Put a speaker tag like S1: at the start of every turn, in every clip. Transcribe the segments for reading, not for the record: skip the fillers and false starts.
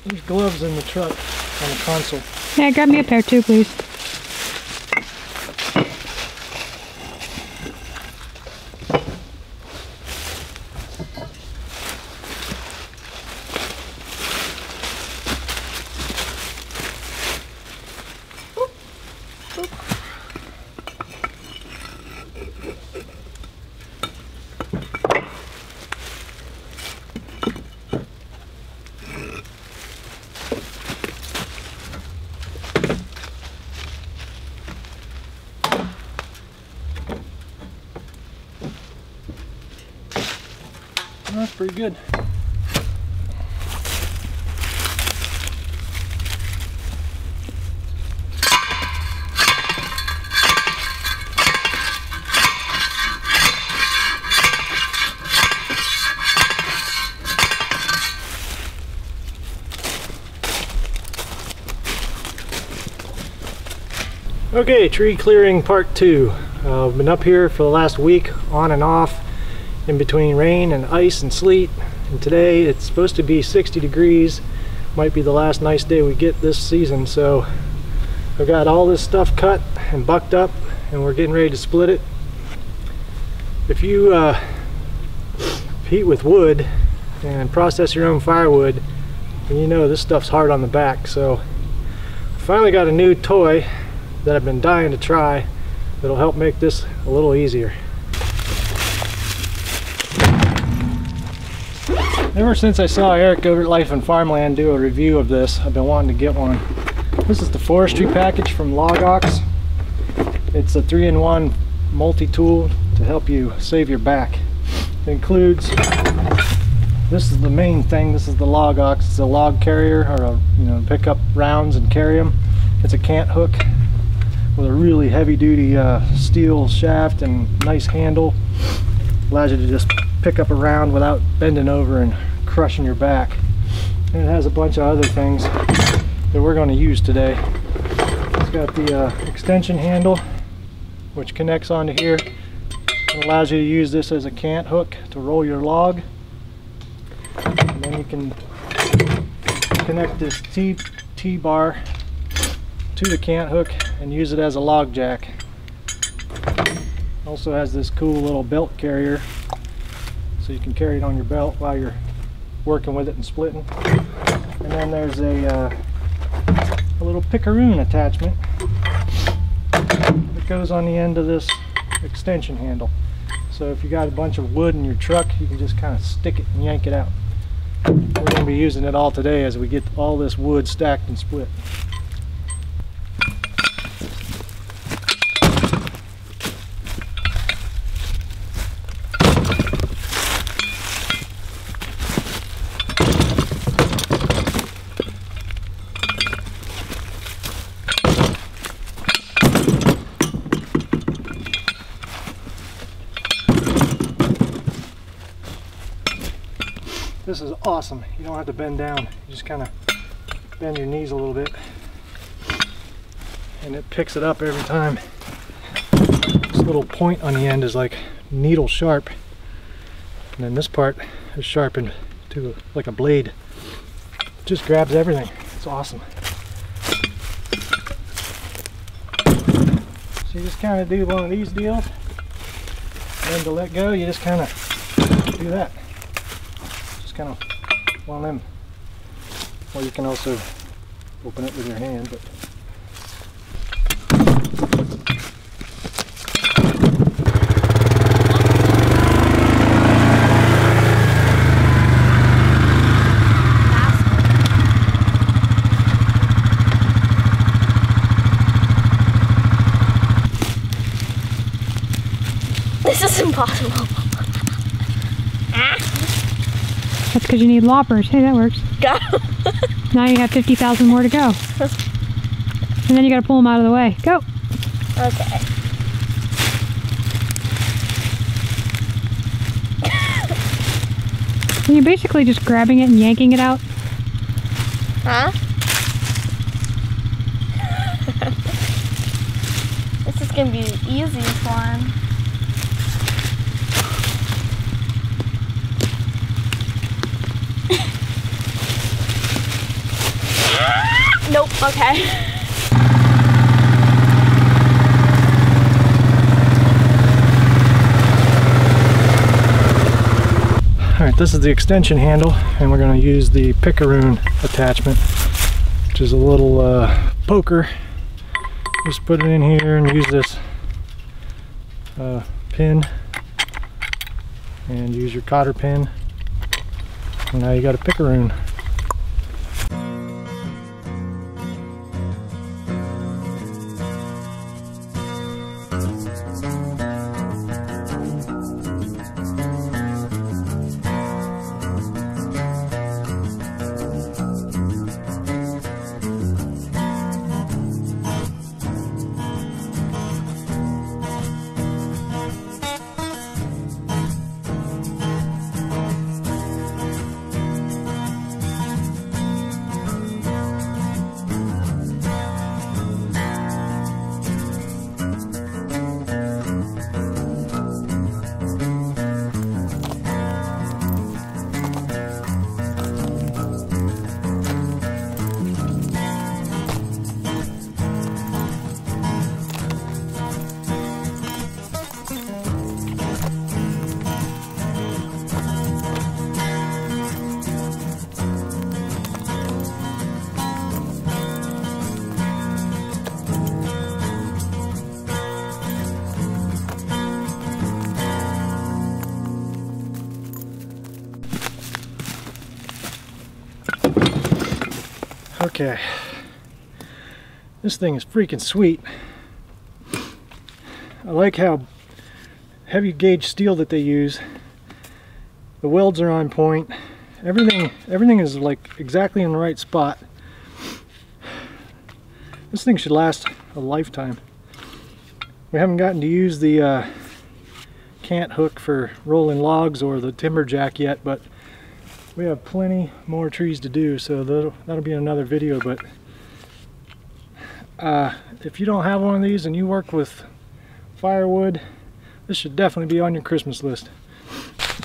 S1: There's gloves in the truck on the console.
S2: Yeah, grab me a pair too, please.
S1: That's pretty good. Okay, tree clearing part 2. I've been up here for the last week, on and off, in between rain and ice and sleet, and today it's supposed to be 60 degrees. Might be the last nice day we get this season, so I've got all this stuff cut and bucked up and we're getting ready to split it. If you heat with wood and process your own firewood, you know this stuff's hard on the back. So I finally got a new toy that I've been dying to try that'll help make this a little easier. Ever since I saw Eric over at Life and Farmland do a review of this, I've been wanting to get one. This is the Forestry Package from LogOx. It's a 3-in-1 multi-tool to help you save your back. It includes, this is the main thing, this is the LogOx. It's a log carrier, or pick up rounds and carry them. It's a cant hook with a really heavy-duty steel shaft and nice handle. Allows you to just pick up a round without bending over and crushing your back. And it has a bunch of other things that we're going to use today. It's got the extension handle, which connects onto here and allows you to use this as a cant hook to roll your log. And then you can connect this T-bar to the cant hook and use it as a log jack. Also has this cool little belt carrier, so you can carry it on your belt while you're working with it and splitting. And then there's a little picaroon attachment that goes on the end of this extension handle. So if you got a bunch of wood in your truck, you can just kind of stick it and yank it out. We're going to be using it all today as we get all this wood stacked and split. This is awesome. You don't have to bend down. You just kind of bend your knees a little bit and it picks it up every time. This little point on the end is like needle sharp, and then this part is sharpened to like a blade. It just grabs everything. It's awesome. So you just kind of do one of these deals, and then to let go you just kind of do that. Kind of one of them. Well, you can also open it with your hand, but
S3: this is impossible.
S2: That's because you need loppers. Hey, that works.
S3: Go.
S2: Now you have 50,000 more to go. And then you got to pull them out of the way. Go.
S3: Okay.
S2: And you're basically just grabbing it and yanking it out.
S3: Huh? This is going to be the easiest one. Okay.
S1: Alright, this is the extension handle, and we're going to use the picaroon attachment, which is a little poker. Just put it in here and use this pin, and use your cotter pin, and now you got a picaroon. Okay, this thing is freaking sweet. I like how heavy gauge steel that they use. The welds are on point. Everything is like exactly in the right spot. This thing should last a lifetime. We haven't gotten to use the cant hook for rolling logs or the timber jack yet, but we have plenty more trees to do, so that'll be another video. But if you don't have one of these and you work with firewood, this should definitely be on your Christmas list.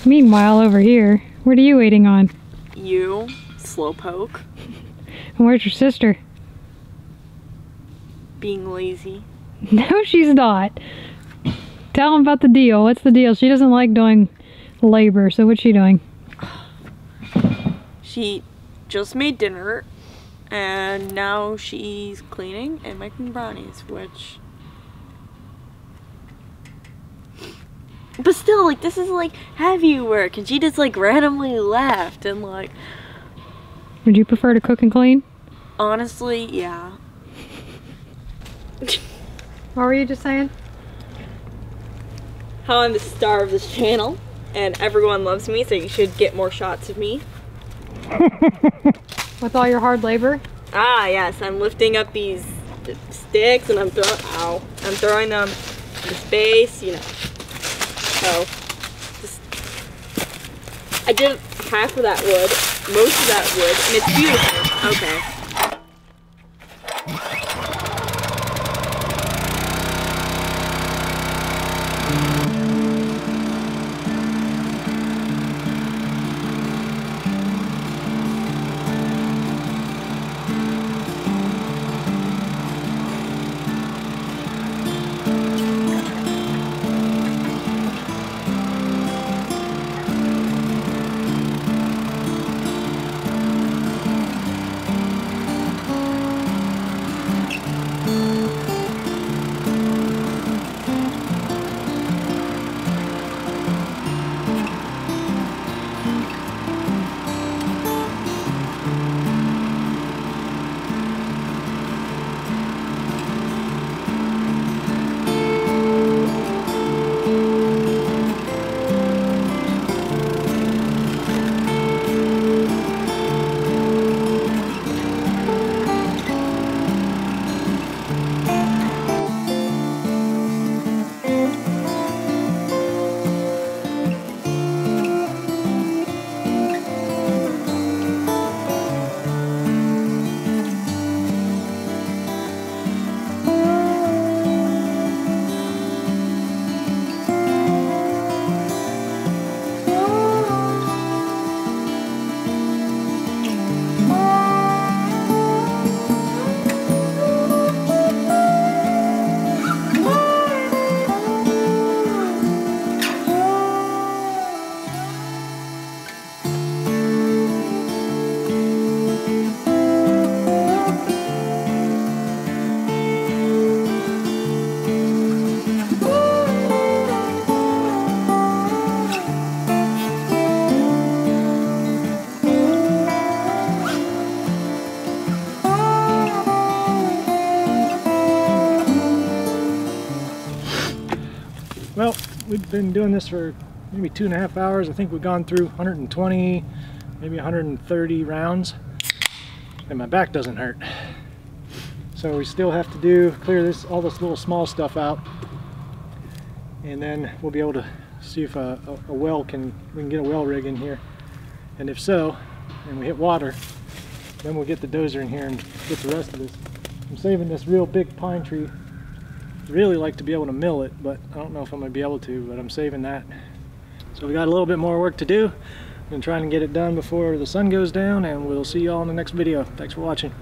S2: Meanwhile, over here, what are you waiting on?
S4: You, slowpoke.
S2: And where's your sister?
S4: Being lazy.
S2: No, she's not. Tell him about the deal. What's the deal? She doesn't like doing labor, so what's she doing?
S4: She just made dinner, and now she's cleaning and making brownies, which... But still, like, this is, like, heavy work, and she just, like, randomly left, and, like...
S2: Would you prefer to cook and clean?
S4: Honestly, yeah.
S2: What were you just saying?
S4: How I'm the star of this channel, and everyone loves me, so you should get more shots of me.
S2: With all your hard labor?
S4: Ah, yes, I'm lifting up these sticks, and I'm throwing them into space, you know. So, I did half of that wood, most of that wood, and it's beautiful. Okay.
S1: we've been doing this for maybe 2.5 hours. I think we've gone through 120, maybe 130 rounds, and my back doesn't hurt. So we still have to clear all this little small stuff out, and then we'll be able to see if we can get a well rig in here, and if so, and we hit water, then we'll get the dozer in here and get the rest of this. I'm saving this real big pine tree. Really like to be able to mill it, but I don't know if I'm going to be able to, but I'm saving that. So we got a little bit more work to do. I'm going to try and get it done before the sun goes down, and we'll see you all in the next video. Thanks for watching.